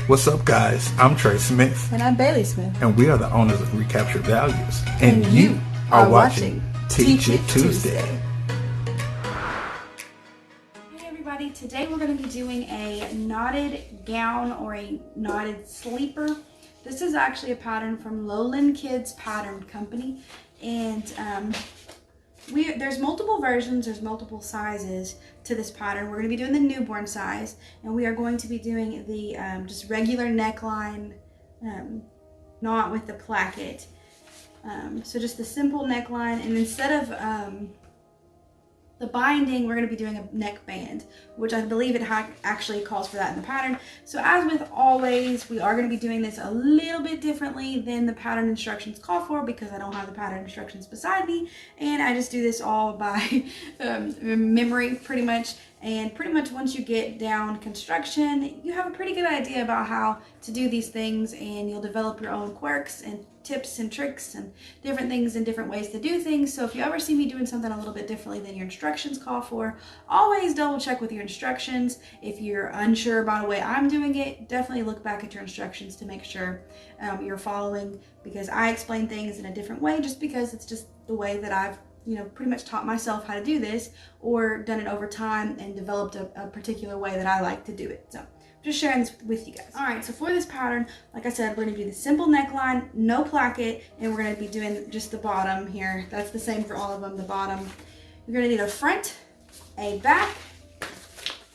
What's up, guys? I'm Trey Smith. And I'm Bailey Smith. And we are the owners of Recaptured Values. And you are watching Teach It Tuesday. Hey everybody, today we're going to be doing a knotted gown or a knotted sleeper. This is actually a pattern from Lowland Kids Pattern Company. And there's multiple versions, there's multiple sizes to this pattern. We're going to be doing the newborn size, and we are going to be doing the just regular neckline knot with the placket. So just the simple neckline, and instead of the binding, we're going to be doing a neckband, which I believe it actually calls for that in the pattern. So as with always, we are going to be doing this a little bit differently than the pattern instructions call for, because I don't have the pattern instructions beside me, and I just do this all by memory pretty much. And pretty much once you get down construction, you have a pretty good idea about how to do these things, and you'll develop your own quirks and tips and tricks and different things and different ways to do things. So if you ever see me doing something a little bit differently than your instructions call for, always double check with your instructions. If you're unsure about the way I'm doing it, definitely look back at your instructions to make sure you're following, because I explain things in a different way just because it's just the way that I've pretty much taught myself how to do this, or done it over time and developed a particular way that I like to do it. So just sharing this with you guys. All right, so for this pattern, like I said, we're gonna do the simple neckline, no placket, and we're gonna be doing just the bottom here. That's the same for all of them, the bottom. You're gonna need a front, a back,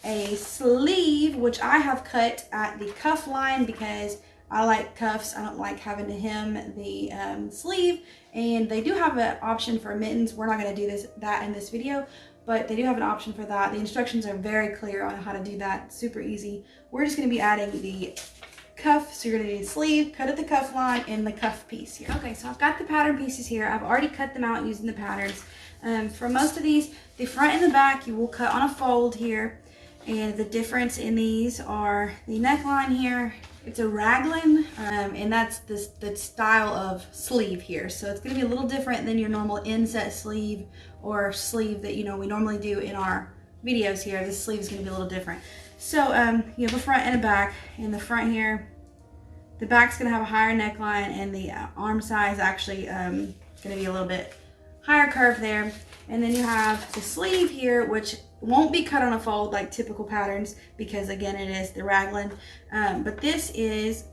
a sleeve, which I have cut at the cuff line because I like cuffs. I don't like having to hem the sleeve. And they do have an option for mittens. We're not going to do that in this video, but they do have an option for that. The instructions are very clear on how to do that. Super easy. We're just going to be adding the cuff. So you're going to need sleeve, cut at the cuff line, and the cuff piece here. Okay, so I've got the pattern pieces here. I've already cut them out using the patterns. For most of these, the front and the back, you will cut on a fold here. And the difference in these are the neckline here. It's a raglan, and that's the style of sleeve here. So it's going to be a little different than your normal inset sleeve or sleeve that we normally do in our videos here. This sleeve is going to be a little different. So you have a front and a back. In the front here, the back's going to have a higher neckline, and the arm size actually going to be a little bit higher curve there. And then you have the sleeve here, which won't be cut on a fold like typical patterns, because again, it is the raglan. But this is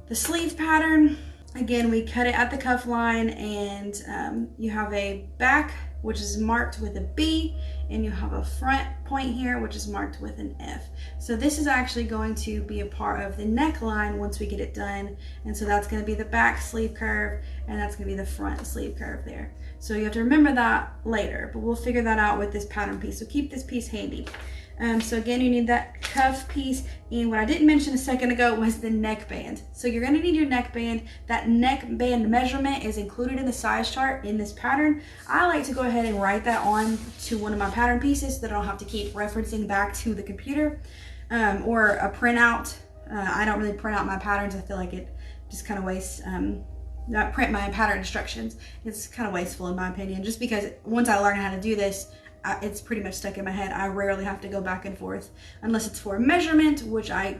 the sleeve pattern. Again, we cut it at the cuff line, and you have a back which is marked with a B, and you have a front point here which is marked with an F. So this is actually going to be a part of the neckline once we get it done. And so that's going to be the back sleeve curve, and that's going to be the front sleeve curve there. So you have to remember that later, but we'll figure that out with this pattern piece. So keep this piece handy. So again, you need that cuff piece, and what I didn't mention a second ago was the neckband. So you're going to need your neckband. That neckband measurement is included in the size chart in this pattern. I like to go ahead and write that on to one of my pattern pieces so that I don't have to keep referencing back to the computer or a printout. I don't really print out my patterns. I feel like it just kind of wastes not print my pattern instructions. It's kind of wasteful in my opinion, just because once I learn how to do this, it's pretty much stuck in my head. I rarely have to go back and forth unless it's for a measurement, which I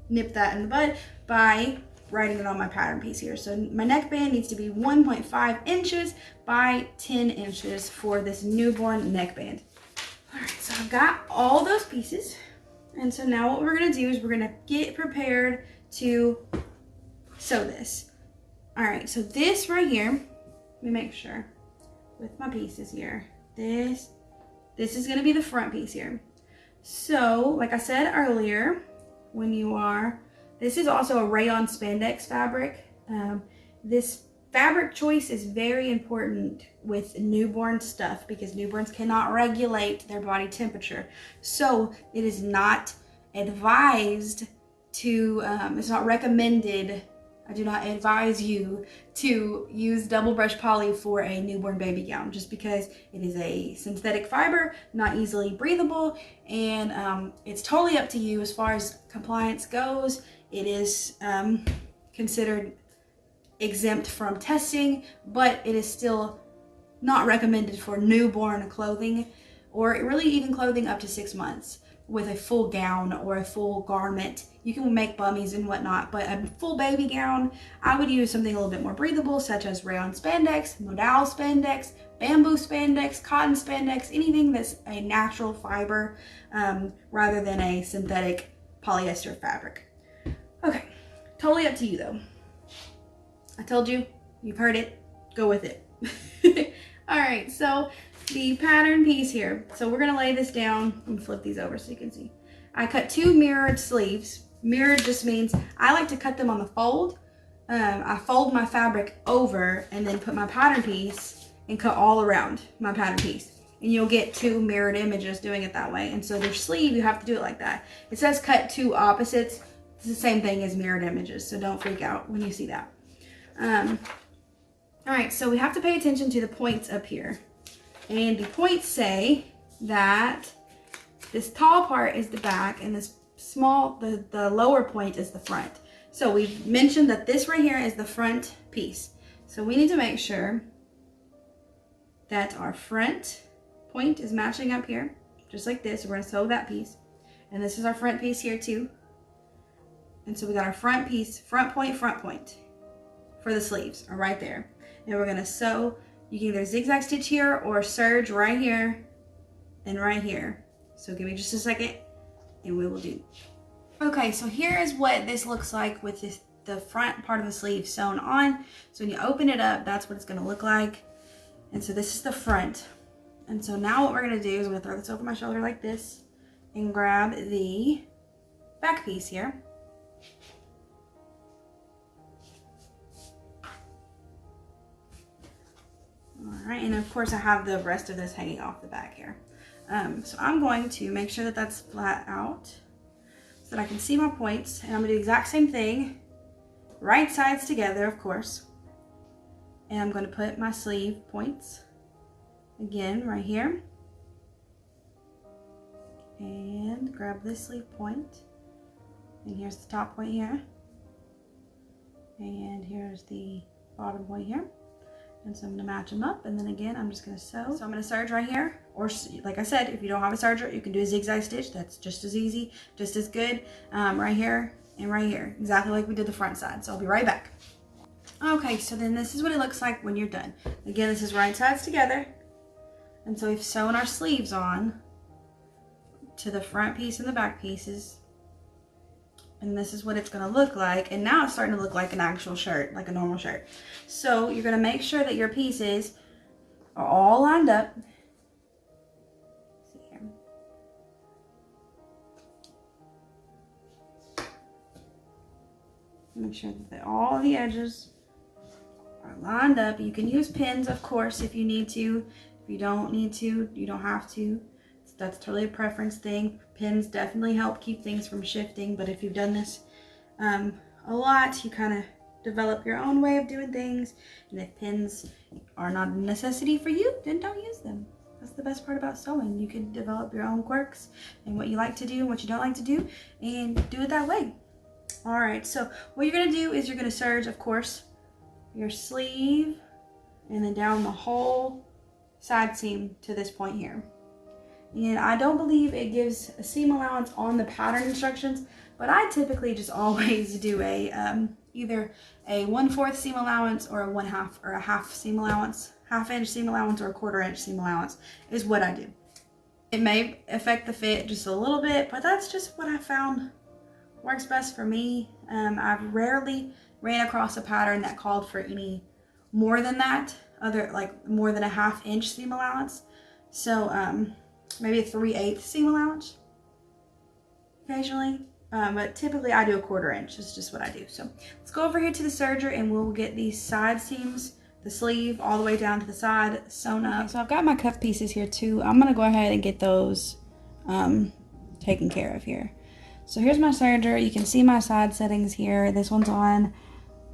nip that in the bud by writing it on my pattern piece here. So my neckband needs to be 1.5 inches by 10 inches for this newborn neckband. All right, so I've got all those pieces. And so now what we're gonna do is we're gonna get prepared to sew this. All right, so this right here, let me make sure with my pieces here, this is going to be the front piece here. So like I said earlier, this is also a rayon spandex fabric. This fabric choice is very important with newborn stuff because newborns cannot regulate their body temperature. So it is not advised to, it's not recommended. I do not advise you to use double brush poly for a newborn baby gown, just because it is a synthetic fiber, not easily breathable, and it's totally up to you as far as compliance goes. It is considered exempt from testing, but it is still not recommended for newborn clothing, or really even clothing up to 6 months. with a full gown or a full garment. You can make bummies and whatnot, but a full baby gown, I would use something a little bit more breathable, such as rayon spandex, modal spandex, bamboo spandex, cotton spandex, anything that's a natural fiber rather than a synthetic polyester fabric. Okay, totally up to you though. I told you, you've heard it, go with it. All right, so the pattern piece here. So we're gonna lay this down and flip these over so you can see. I cut 2 mirrored sleeves. Mirrored just means I like to cut them on the fold. I fold my fabric over and then put my pattern piece and cut all around my pattern piece. And you'll get 2 mirrored images doing it that way. And so their sleeve, you have to do it like that. It says cut 2 opposites. It's the same thing as mirrored images, so don't freak out when you see that. All right, so we have to pay attention to the points up here. And the points say that this tall part is the back and this small, the lower point is the front. So we've mentioned that this right here is the front piece. So we need to make sure that our front point is matching up here, just like this. We're gonna sew that piece. And this is our front piece here too. And so we got our front piece, front point for the sleeves are right there. And we're gonna sew, you can either zigzag stitch here or serge right here and right here. So give me just a second and we will do. Okay, so here is what this looks like with the front part of the sleeve sewn on. So when you open it up, that's what it's gonna look like. And so this is the front. And so now what we're gonna do is I'm gonna throw this over my shoulder like this and grab the back piece here. All right, and of course I have the rest of this hanging off the back here. So I'm going to make sure that that's flat out so that I can see my points, and I'm gonna do the exact same thing, right sides together, of course. And I'm gonna put my sleeve points again right here. And grab this sleeve point. And here's the top point here. And here's the bottom point here. And so I'm gonna match them up, and then again, I'm just gonna sew. So I'm gonna serge right here, or like I said, if you don't have a serger, you can do a zigzag stitch. That's just as easy, just as good. Right here and right here, exactly like we did the front side. So I'll be right back. Okay, so then this is what it looks like when you're done. Again, this is right sides together. And so we've sewn our sleeves on to the front piece and the back pieces. And this is what it's gonna look like. And now it's starting to look like an actual shirt, like a normal shirt. So you're gonna make sure that your pieces are all lined up. Let's see here. Make sure that all the edges are lined up. You can use pins, of course, if you need to. If you don't need to, you don't have to. That's totally a preference thing. Pins definitely help keep things from shifting, but if you've done this a lot, you kind of develop your own way of doing things. And if pins are not a necessity for you, then don't use them. That's the best part about sewing. You can develop your own quirks and what you like to do and what you don't like to do, and do it that way. All right, so what you're gonna do is you're gonna serge, of course, your sleeve and then down the whole side seam to this point here. And I don't believe it gives a seam allowance on the pattern instructions, but I typically just always do a either a 1/4 seam allowance or a 1/2 or a half seam allowance, 1/2 inch seam allowance or a 1/4 inch seam allowance is what I do. It may affect the fit just a little bit, but that's just what I found works best for me. I've rarely ran across a pattern that called for any more than that, like more than a 1/2 inch seam allowance. So maybe a 3/8 seam allowance occasionally, but typically I do a 1/4 inch. It's just what I do. So let's go over here to the serger and we'll get these side seams, the sleeve all the way down to the side sewn up. So I've got my cuff pieces here too. I'm gonna go ahead and get those taken care of here. So here's my serger. You can see my side settings here. This one's on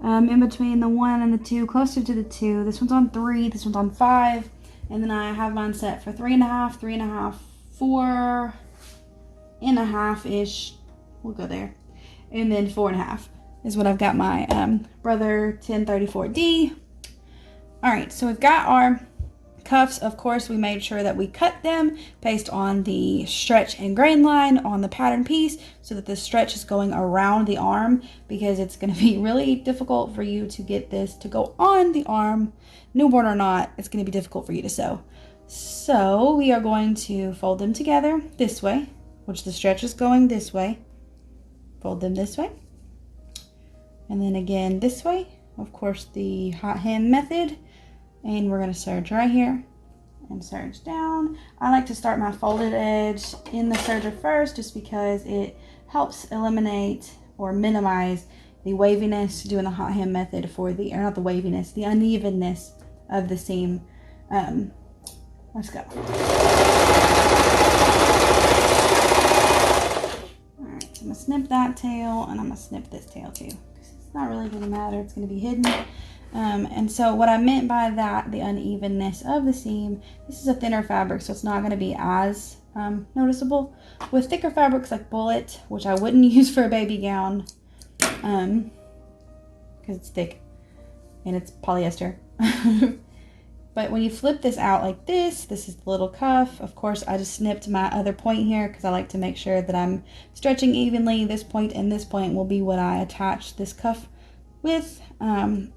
in between the 1 and the 2, closer to the 2. This one's on 3, this one's on 5. And then I have mine set for 3.5, 3.5, 4.5-ish. We'll go there. And then 4.5 is what I've got my Brother 1034D. All right, so we've got our cuffs, of course, we made sure that we cut them based on the stretch and grain line on the pattern piece so that the stretch is going around the arm, because it's going to be really difficult for you to get this to go on the arm. Newborn or not, it's going to be difficult for you to sew. So we are going to fold them together this way, which the stretch is going this way. Fold them this way. And then again this way. Of course, the hot hand method. And we're going to serge right here and serge down. I like to start my folded edge in the serger first, just because it helps eliminate or minimize the waviness doing the hot hand method for the, or not the waviness, the unevenness of the seam. Let's go. Alright, so I'm going to snip that tail, and I'm going to snip this tail too. It's not really going to matter, it's going to be hidden. And so what I meant by that, the unevenness of the seam, this is a thinner fabric, so it's not going to be as noticeable. With thicker fabrics like bullet, which I wouldn't use for a baby gown, because it's thick and it's polyester. But when you flip this out like this is the little cuff. Of course, I just snipped my other point here because I like to make sure that I'm stretching evenly. This point and this point will be what I attach this cuff with,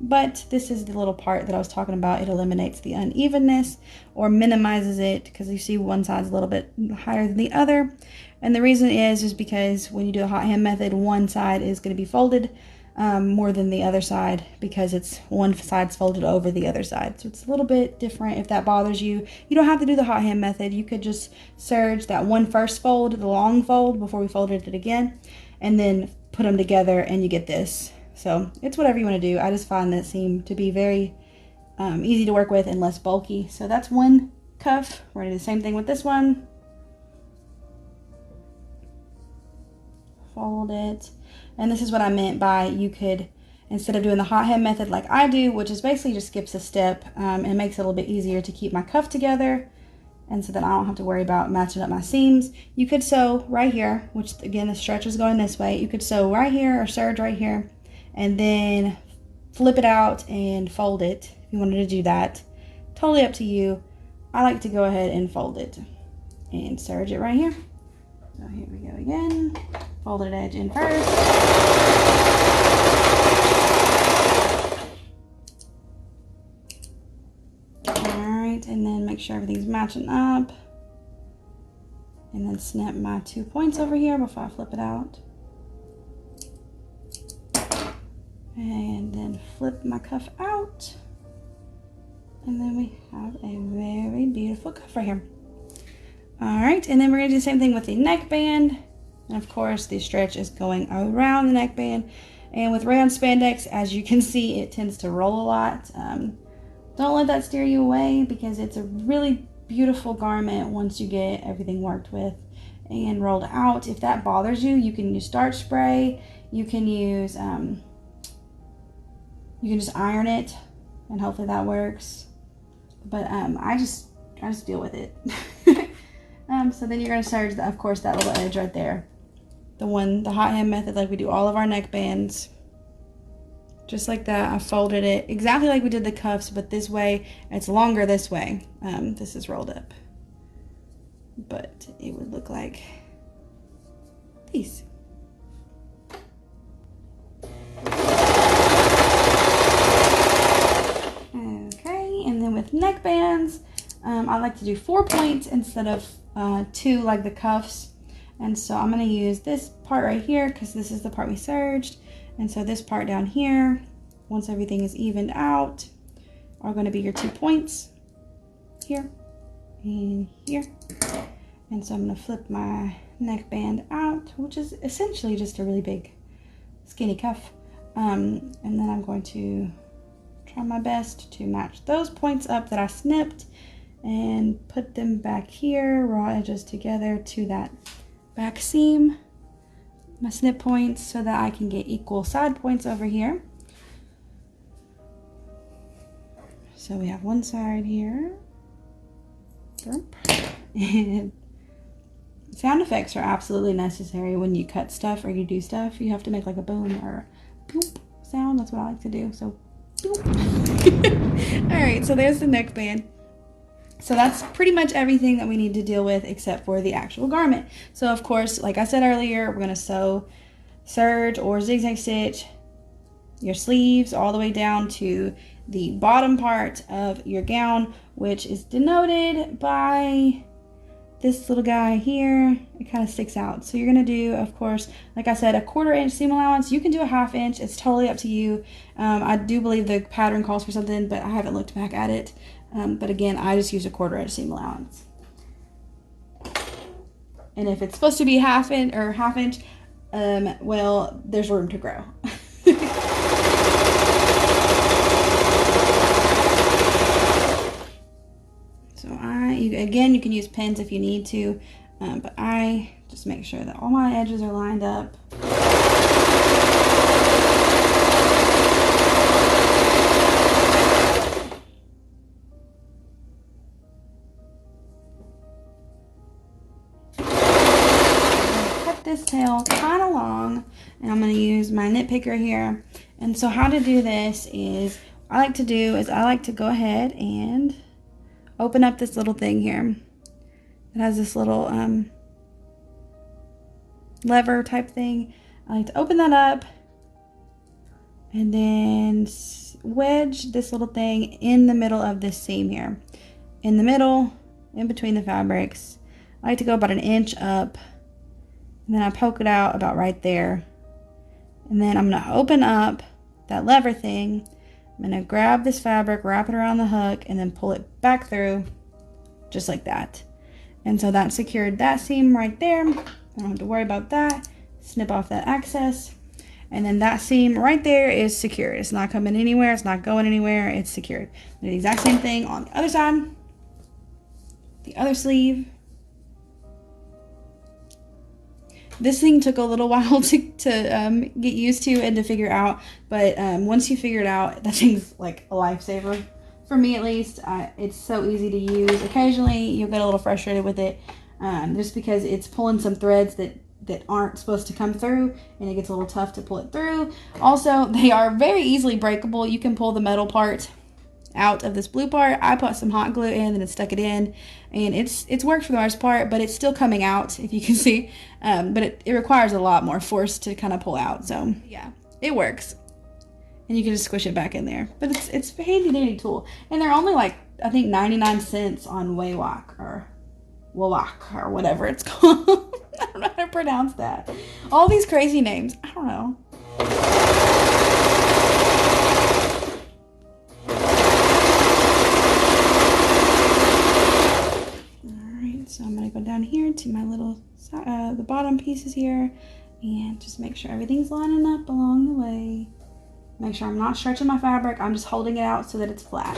but this is the little part that I was talking about. It eliminates the unevenness or minimizes it, because you see one side's a little bit higher than the other. And the reason is because when you do the hot hand method, one side is going to be folded more than the other side, because it's one side's folded over the other side. So it's a little bit different. If that bothers you, you don't have to do the hot hand method. You could just serge that one first fold, the long fold, before we folded it again, and then put them together and you get this. So it's whatever you want to do. I just find that seam to be very easy to work with and less bulky. So that's one cuff. We're going to do the same thing with this one. Fold it. And this is what I meant by, you could, instead of doing the hot hand method like I do, which is basically just skips a step, and makes it a little bit easier to keep my cuff together, and so that I don't have to worry about matching up my seams. You could sew right here, which again, the stretch is going this way. You could sew right here or serge right here, and then flip it out and fold it if you wanted to do that. Totally up to you. I like to go ahead and fold it and serge it right here. So here we go again. Folded edge in first. Alright, and then make sure everything's matching up. And then snip my 2 points over here before I flip it out. And then flip my cuff out. And then we have a very beautiful cuff right here. Alright, and then we're going to do the same thing with the neckband. And of course, the stretch is going around the neckband. And with rayon spandex, as you can see, it tends to roll a lot. Don't let that steer you away, because it's a really beautiful garment once you get everything worked with and rolled out. If that bothers you, you can use starch spray. You can use, you can just iron it, and hopefully that works. But I just deal with it. So then you're going to serge, of course, that little edge right there. The hot hand method, like we do all of our neckbands. Just like that, I folded it exactly like we did the cuffs, but this way, it's longer this way. This is rolled up. But it would look like these. Okay, and then with neckbands, I like to do 4 points instead of 2 like the cuffs. And so I'm going to use this part right here, because this is the part we serged. And so this part down here, once everything is evened out, are going to be your 2 points here and here. And so I'm going to flip my neckband out, which is essentially just a really big skinny cuff. And then I'm going to try my best to match those points up that I snipped and put them back here, raw edges together to that back seam, my snip points, so that I can get equal side points over here. So we have one side here. And sound effects are absolutely necessary when you cut stuff or you do stuff. You have to make like a boom or a boop sound. That's what I like to do. So boop. All right, so there's the neckband. So that's pretty much everything that we need to deal with except for the actual garment. So of course, like I said earlier, we're going to sew, serge or zigzag stitch your sleeves all the way down to the bottom part of your gown, which is denoted by this little guy here. It kind of sticks out. So you're going to do, of course, like I said, a 1/4 inch seam allowance. You can do a 1/2 inch. It's totally up to you. I do believe the pattern calls for something, but I haven't looked back at it. But again, I just use a 1/4 inch seam allowance. And if it's supposed to be 1/2 inch or 1/2 inch, well, there's room to grow. So again, you can use pins if you need to, but I just make sure that all my edges are lined up. Cut this tail kind of long, and I'm going to use my nit picker here. And so how to do this is, I like to go ahead and open up this little thing here. It has this little lever type thing. I like to open that up and then wedge this little thing in the middle of this seam here. In the middle, in between the fabrics. I like to go about 1 inch up, and then I poke it out about right there. And then I'm going to open up that lever thing. I'm going to grab this fabric, wrap it around the hook, and then pull it back through just like that. And so that secured that seam right there. I don't have to worry about that. Snip off that excess. And then that seam right there is secured. It's not coming anywhere. It's not going anywhere. It's secured. Do the exact same thing on the other side. The other sleeve. This thing took a little while to get used to and to figure out, but once you figure it out, that thing's like a lifesaver. For me at least, it's so easy to use. Occasionally you'll get a little frustrated with it just because it's pulling some threads that aren't supposed to come through, and it gets a little tough to pull it through. Also, they are very easily breakable. You can pull the metal part out of this blue part. I put some hot glue in and then stuck it in, and it's worked for the most part, but it's still coming out, if you can see. But it requires a lot more force to kind of pull out. So yeah, it works, and you can just squish it back in there. But it's a handy dandy tool, and they're only like, I think 99 cents on Wawak or whatever it's called. I don't know how to pronounce that. All these crazy names. I don't know. So I'm going to go down here to my little, the bottom pieces here, and just make sure everything's lining up along the way. Make sure I'm not stretching my fabric. I'm just holding it out so that it's flat.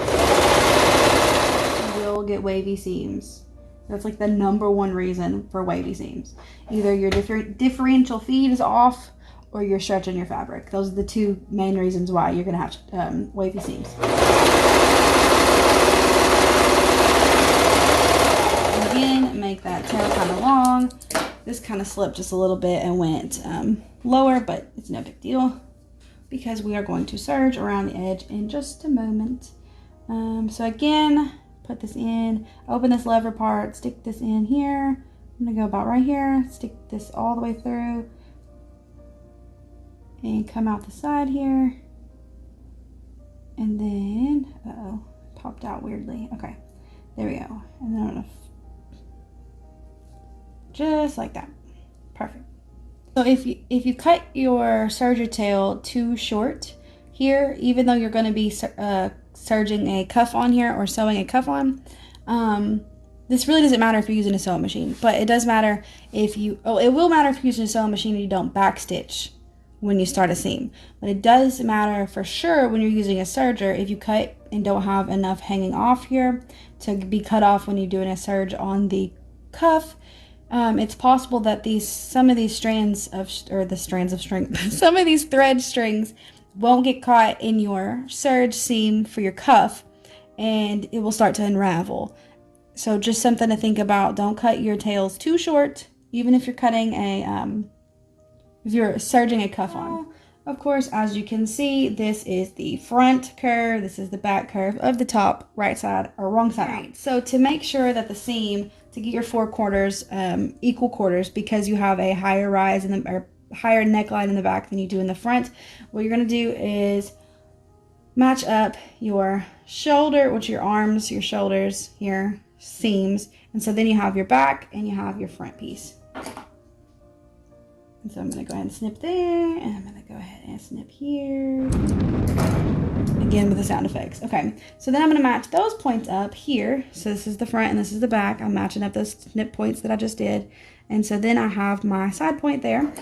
You will get wavy seams. That's like the #1 reason for wavy seams. Either your differential feed is off, or you're stretching your fabric. Those are the two main reasons why you're going to have wavy seams. Again, make that tail kind of long. This kind of slipped just a little bit and went lower, but it's no big deal because we are going to serge around the edge in just a moment. So again, put this in, open this lever part, stick this in here. I'm gonna go about right here, stick this all the way through, and come out the side here. And then, uh-oh, popped out weirdly. Okay, there we go. And then I'm gonna just like that. Perfect. So if you cut your serger tail too short here, even though you're going to be serging a cuff on here or sewing a cuff on, this really doesn't matter if you're using a sewing machine, but it does matter if you, it will matter if you're using a sewing machine and you don't backstitch when you start a seam. But it does matter for sure when you're using a serger if you cut and don't have enough hanging off here to be cut off when you're doing a serge on the cuff. It's possible that some of these thread strings won't get caught in your serge seam for your cuff, and it will start to unravel. So just something to think about. Don't cut your tails too short, even if you're cutting if you're serging a cuff on. of course, as you can see, this is the front curve, this is the back curve of the top, right side or wrong side out. So to make sure that the seam, to get your 4 quarters equal quarters, because you have a higher rise in the, or higher neckline in the back than you do in the front, what you're going to do is match up your shoulder, which your arms, your shoulders here, seams, and so then you have your back and you have your front piece. And so I'm going to go ahead and snip there, and I'm going to go ahead and snip here. Again with the sound effects. Okay, so then I'm going to match those points up here. So this is the front and this is the back. I'm matching up those snip points that I just did. And so then I have my side point there.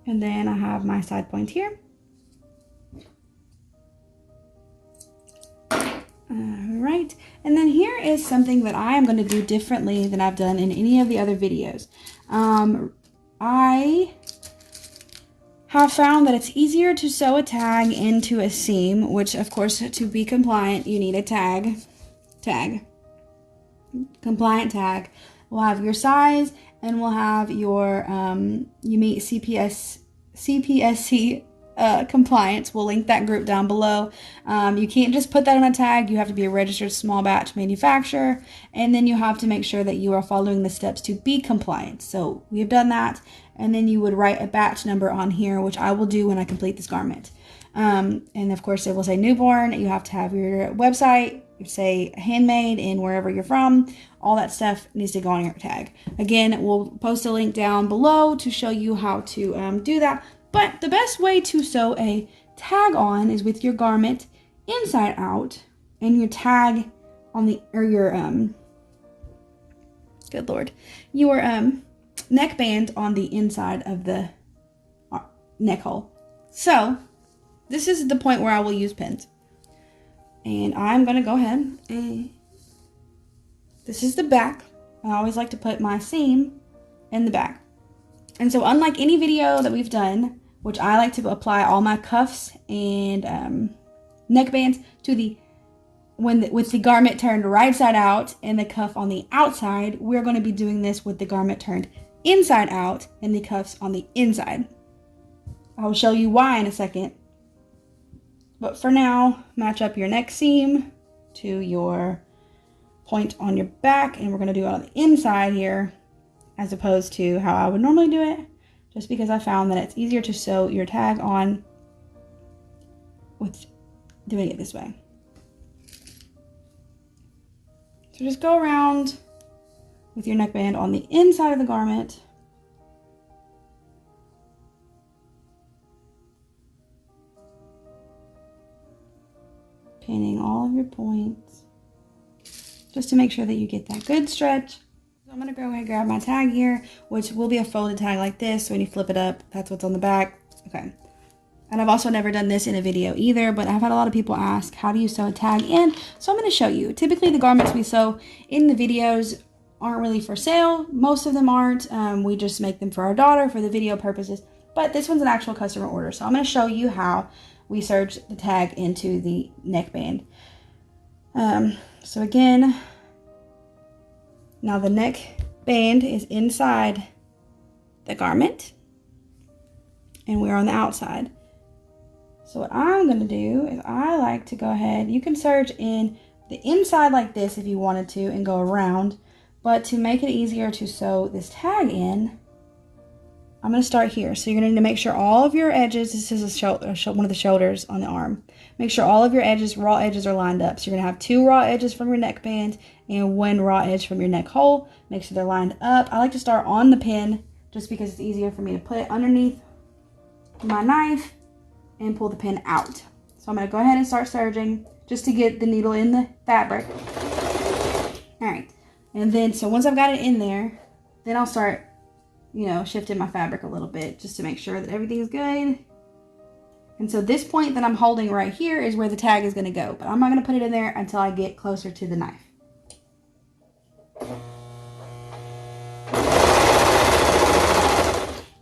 And then I have my side point here. Alright, and then here is something that I am going to do differently than I've done in any of the other videos. I have found that it's easier to sew a tag into a seam, which of course, to be compliant, you need a tag. Compliant tag. We'll have your size, and we'll have your, you meet CPSC compliance. We'll link that group down below. You can't just put that on a tag. You have to be a registered small batch manufacturer, and then you have to make sure that you are following the steps to be compliant. So we have done that, and then you would write a batch number on here, which I will do when I complete this garment. And of course it will say newborn. You have to have your website, say handmade, and wherever you're from. All that stuff needs to go on your tag. Again, we'll post a link down below to show you how to do that. But the best way to sew a tag on is with your garment inside out, and your tag on the, or your good lord, your neckband on the inside of the neck hole. So this is the point where I will use pins, and I'm gonna go ahead and this is the back. I always like to put my seam in the back, and so unlike any video that we've done, which I like to apply all my cuffs and neckbands to the, with the garment turned right side out and the cuff on the outside, we're going to be doing this with the garment turned inside out and the cuffs on the inside. I'll show you why in a second. But for now, match up your neck seam to your point on your back, and we're going to do it on the inside here as opposed to how I would normally do it, just because I found that it's easier to sew your tag on with doing it this way. So just go around with your neckband on the inside of the garment. Pinning all of your points, just to make sure that you get that good stretch. So I'm going to go ahead and grab my tag here, which will be a folded tag like this. So when you flip it up, that's what's on the back. Okay. And I've also never done this in a video either, but I've had a lot of people ask, how do you sew a tag in? So I'm going to show you. Typically the garments we sew in the videos aren't really for sale. Most of them aren't. We just make them for our daughter for the video purposes. But this one's an actual customer order. So I'm going to show you how we serge the tag into the neckband. So again, now the neckband is inside the garment and we're on the outside. So what I'm going to do is I like to go ahead, you can serge in the inside like this if you wanted to and go around, but to make it easier to sew this tag in, I'm going to start here. So you're going to need to make sure all of your edges, this is one of the shoulders on the arm, make sure all of your edges, raw edges are lined up. So you're going to have 2 raw edges from your neckband and 1 raw edge from your neck hole. Make sure they're lined up. I like to start on the pin just because it's easier for me to put it underneath my knife and pull the pin out. So I'm going to go ahead and start serging just to get the needle in the fabric. All right. And then, so once I've got it in there, then I'll start, you know, shifting my fabric a little bit just to make sure that everything's good. And so this point that I'm holding right here is where the tag is going to go, but I'm not going to put it in there until I get closer to the knife.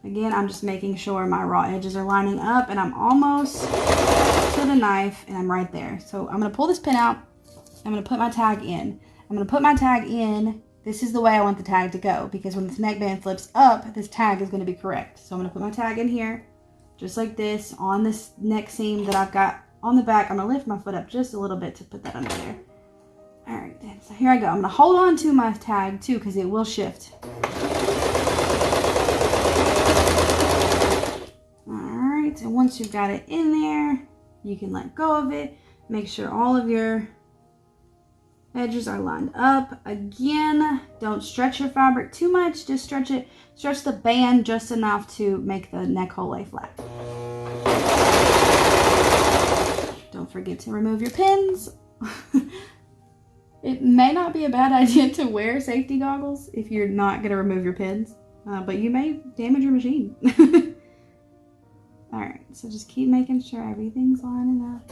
Again, I'm just making sure my raw edges are lining up and I'm almost to the knife and I'm right there. So I'm going to pull this pin out. I'm going to put my tag in. I'm going to put my tag in this is the way I want the tag to go, because when this neckband flips up, this tag is going to be correct. So I'm going to put my tag in here, just like this, on this neck seam that I've got on the back. I'm going to lift my foot up just a little bit to put that under there. All right, then, so here I go. I'm going to hold on to my tag too, because it will shift. All right, and once you've got it in there, you can let go of it. Make sure all of your edges are lined up. Again, don't stretch your fabric too much. Just stretch the band just enough to make the neck hole lay flat. Don't forget to remove your pins. It may not be a bad idea to wear safety goggles if you're not going to remove your pins, but you may damage your machine. All right, so just keep making sure everything's lining up.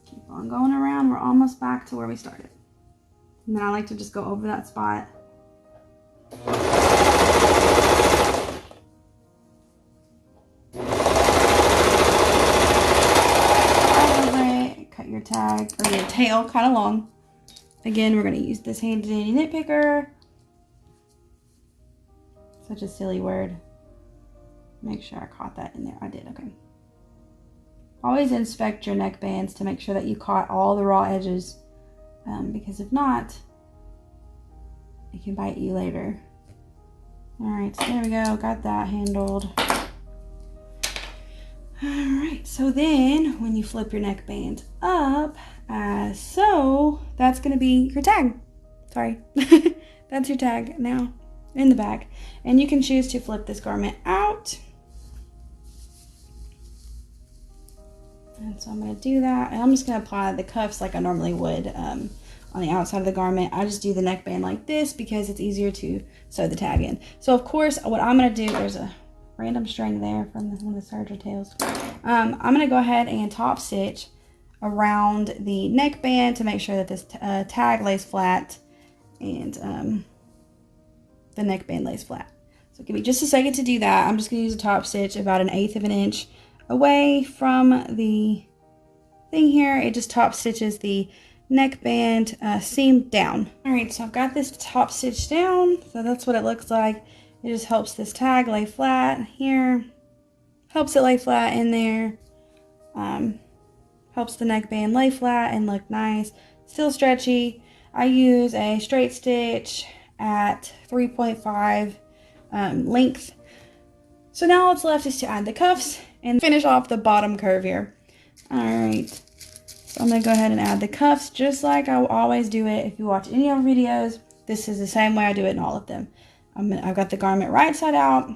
Keep on going around. We're almost back to where we started. And then I like to just go over that spot. Cut your tag or your tail kind of long. Again, we're going to use this handy dandy nit picker. Such a silly word. Make sure I caught that in there. I did. Okay. Always inspect your neck bands to make sure that you caught all the raw edges, because if not, it can bite you later. All right, so there we go. Got that handled. All right, so then when you flip your neckband up, as so, that's going to be your tag. Sorry, that's your tag now in the back. And you can choose to flip this garment out. And so I'm going to do that. And I'm just going to apply the cuffs like I normally would on the outside of the garment. I just do the neckband like this because it's easier to sew the tag in. So of course, what I'm going to do, there's a random string there from one of the serger tails. I'm going to go ahead and top stitch around the neckband to make sure that this tag lays flat and the neckband lays flat. So give me just a second to do that. I'm just going to use a top stitch about 1/8 of an inch away from the thing here. It just top stitches the neckband seam down. All right, so I've got this top stitch down. So that's what it looks like. It just helps this tag lay flat here. Helps it lay flat in there. Helps the neckband lay flat and look nice. Still stretchy. I use a straight stitch at 3.5 length. So now all that's left is to add the cuffs and finish off the bottom curve here. All right, so I'm gonna go ahead and add the cuffs just like I always do it. If you watch any of our videos, this is the same way I do it in all of them. I've got the garment right side out.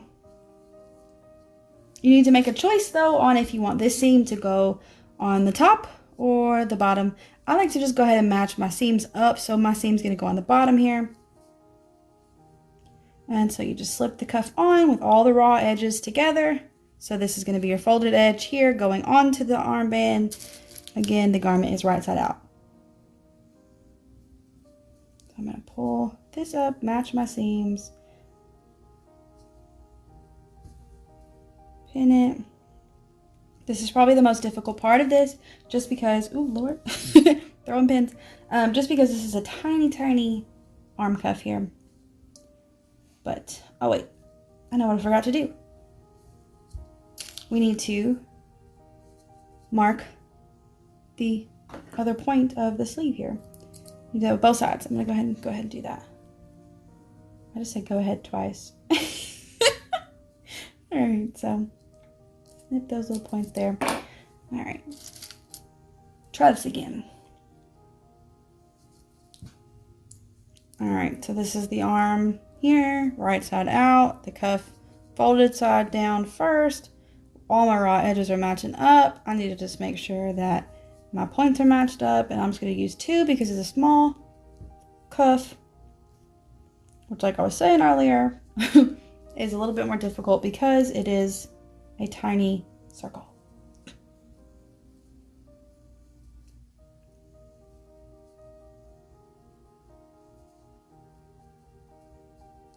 You need to make a choice though on if you want this seam to go on the top or the bottom. I like to just go ahead and match my seams up. So my seam's gonna go on the bottom here. And so you just slip the cuff on with all the raw edges together. So this is gonna be your folded edge here going onto the armband. Again, the garment is right side out. So I'm gonna pull this up, match my seams. Pin it. This is probably the most difficult part of this, just because, ooh, Lord, throwing pins. Just because this is a tiny, tiny arm cuff here. But, oh wait, I know what I forgot to do. We need to mark the other point of the sleeve here. You do both sides. I'm gonna go ahead and do that. I just said go ahead twice. All right, so snip those little points there. All right, try this again. All right, so this is the arm here, right side out, the cuff folded side down first. All my raw edges are matching up. I need to just make sure that my points are matched up, and I'm just going to use 2 because it's a small cuff, which, like I was saying earlier, is a little bit more difficult because it is a tiny circle.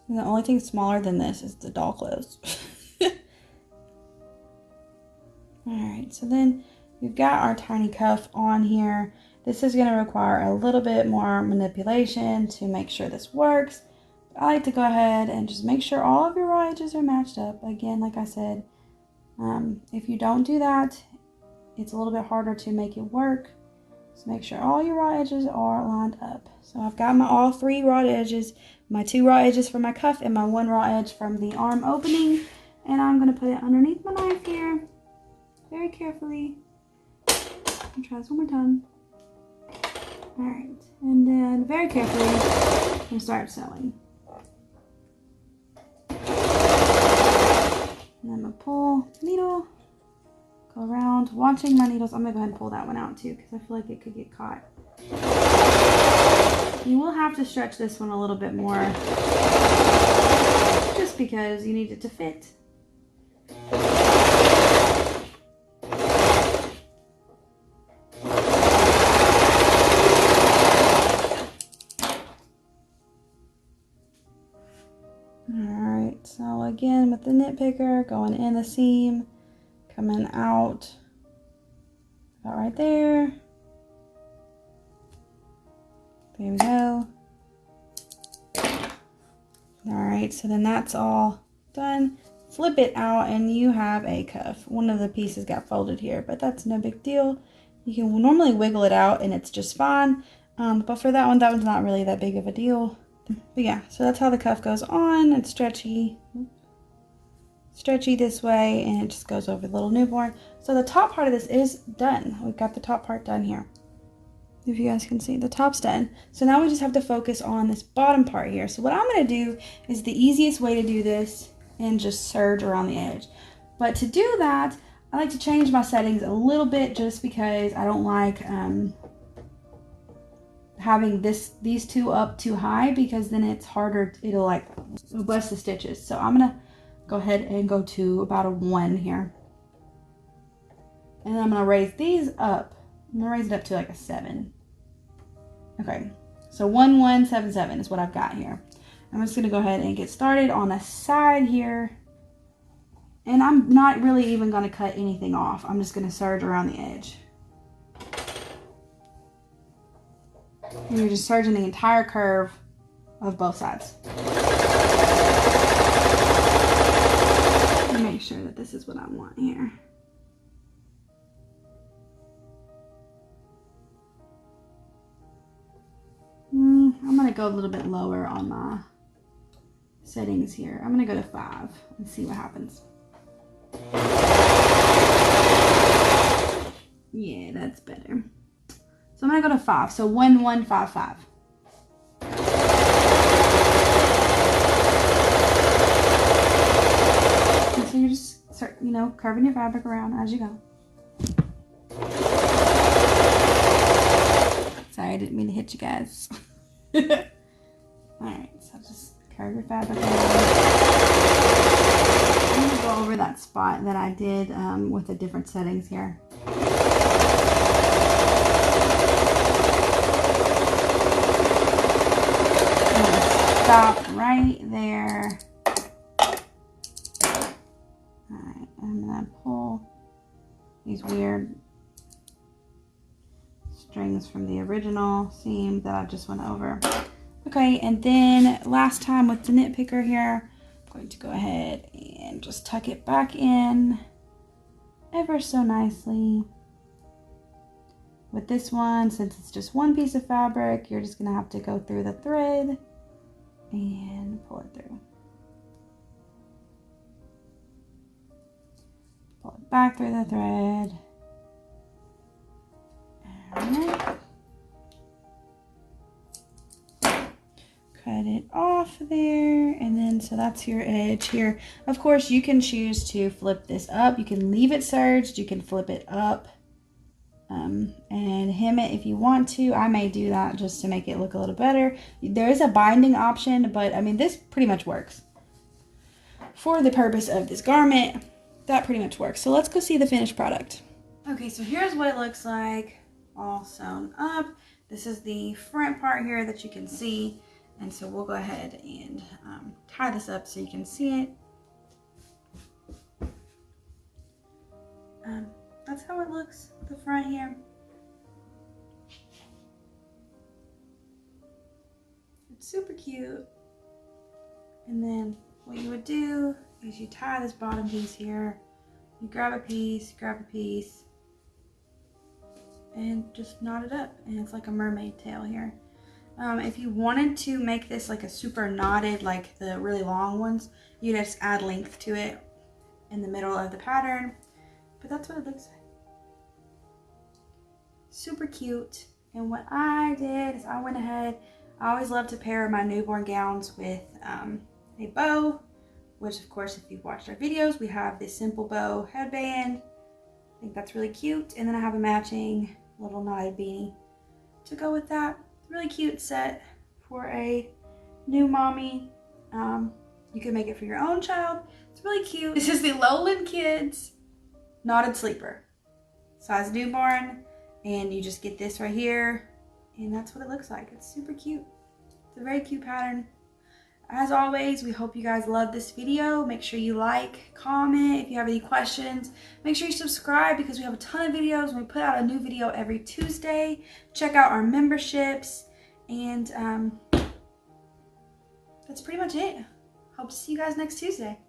And the only thing smaller than this is the doll clothes. All right, so then we've got our tiny cuff on here. This is going to require a little bit more manipulation to make sure this works. I like to go ahead and just make sure all of your raw edges are matched up. Again, like I said, if you don't do that, it's a little bit harder to make it work. So make sure all your raw edges are lined up. So I've got my all 3 raw edges, my 2 raw edges from my cuff and my 1 raw edge from the arm opening. And I'm going to put it underneath my knife here, very carefully. I'll try this one more time. All right, and then very carefully, I'm going to start sewing. And I'm going to pull the needle, go around, watching my needles. I'm going to go ahead and pull that one out too, because I feel like it could get caught. You will have to stretch this one a little bit more, just because you need it to fit. Alright, so again with the nitpicker, going in the seam, coming out about right there. There we go. Alright, so then that's all done. Flip it out and you have a cuff. One of the pieces got folded here, but that's no big deal. You can normally wiggle it out and it's just fine. But for that one's not really that big of a deal. But yeah, so that's how the cuff goes on. It's stretchy this way, and it just goes over the little newborn. So the top part of this is done. We've got the top part done here. If you guys can see, the top's done. So now we just have to focus on this bottom part here. So what I'm going to do is the easiest way to do this and just serge around the edge. But to do that, I like to change my settings a little bit, just because I don't like having these two up too high, because then it's harder, it'll bust the stitches. So I'm gonna go ahead and go to about a 1 here, and then I'm gonna raise these up. I'm gonna raise it up to like a 7. Okay, so 1 1 7 7 is what I've got here. I'm just gonna go ahead and get started on the side here, and I'm not really even gonna cut anything off. I'm just gonna serge around the edge. And you're just serging the entire curve of both sides. Make sure that this is what I want here. I'm going to go a little bit lower on my settings here. I'm going to go to 5 and see what happens. Yeah, that's better. So I'm going to go to 5. So 1 1 5 5. And so you're just curving your fabric around as you go. Sorry, I didn't mean to hit you guys. Alright, so just curve your fabric around. I'm going to go over that spot that I did with the different settings here. Stop right there. Alright, I'm going to pull these weird strings from the original seam that I just went over. Okay, and then last time with the nitpicker here, I'm going to go ahead and just tuck it back in ever so nicely. With this one, since it's just one piece of fabric, you're just going to have to go through the thread and pull it through. Pull it back through the thread. Alright. Cut it off there, and then so that's your edge here. Of course, you can choose to flip this up. You can leave it serged. You can flip it up and hem it if you want to. I may do that just to make it look a little better. There is a binding option, but I mean, this pretty much works. For the purpose of this garment, that pretty much works. So let's go see the finished product. Okay, so here's what it looks like all sewn up. This is the front part here that you can see. And so we'll go ahead and tie this up so you can see it. that's how it looks at the front here. It's super cute. And then what you would do is you tie this bottom piece here. You grab a piece, and just knot it up. And it's like a mermaid tail here. If you wanted to make this like a super knotted, like the really long ones, you just add length to it in the middle of the pattern. But that's what it looks like. Super cute. And what I did is I went ahead, I always love to pair my newborn gowns with a bow, which of course, if you've watched our videos, we have this simple bow headband. I think that's really cute. And then I have a matching little knotted beanie to go with that. Really cute set for a new mommy. You can make it for your own child. It's really cute. This is the Lowland Kids knotted sleeper, size newborn, and you just get this right here, and that's what it looks like. It's super cute. It's a very cute pattern. As always, we hope you guys love this video. Make sure you like, comment. If you have any questions, make sure you subscribe because we have a ton of videos and we put out a new video every Tuesday. Check out our memberships, and that's pretty much it. Hope to see you guys next Tuesday.